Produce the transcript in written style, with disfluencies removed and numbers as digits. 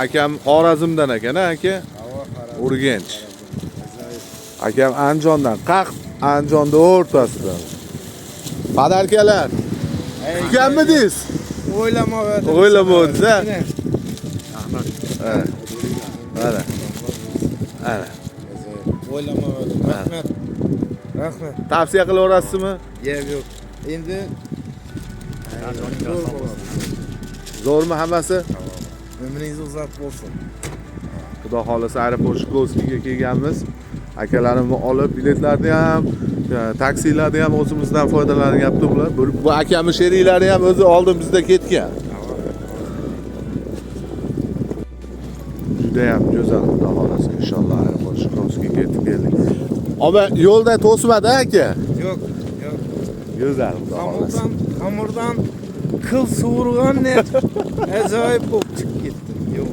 Akam Xorazmdan ekan, aka. Urganch. Akam Andijondan, Qaq Andijonda o'rtasidan. Padarkalar. Kutganmidingiz? O'ylamadim. O'ylamadim-da. Mana. Ana. O'ylamadim. Rahmat. Rahmat. Tavsiya qilaverasizmi? Yo'q. Endi Zo'rmi hammasi? umringiz uzoq bo'lsin. Xudo xolasa aeroport Shklovskiyga kelganmiz. Akalarimni olib biletlarni ham, taksilarni ham o'zimizdan foydalanyapti bular. Bu akamning sheriklari ham o'zi oldin bizda ketgan. Juda ham go'zal, xudo xolasa inshaalloh aeroport Shklovskiyga yetib keldik. Oba yo'lda to'smadi aka. Yo'q, yo'q. Go'zal, xudo xolasa. Xamirdan kıl suvurgan net ajoyib bo'lib chiqib ketdi. Yo'q.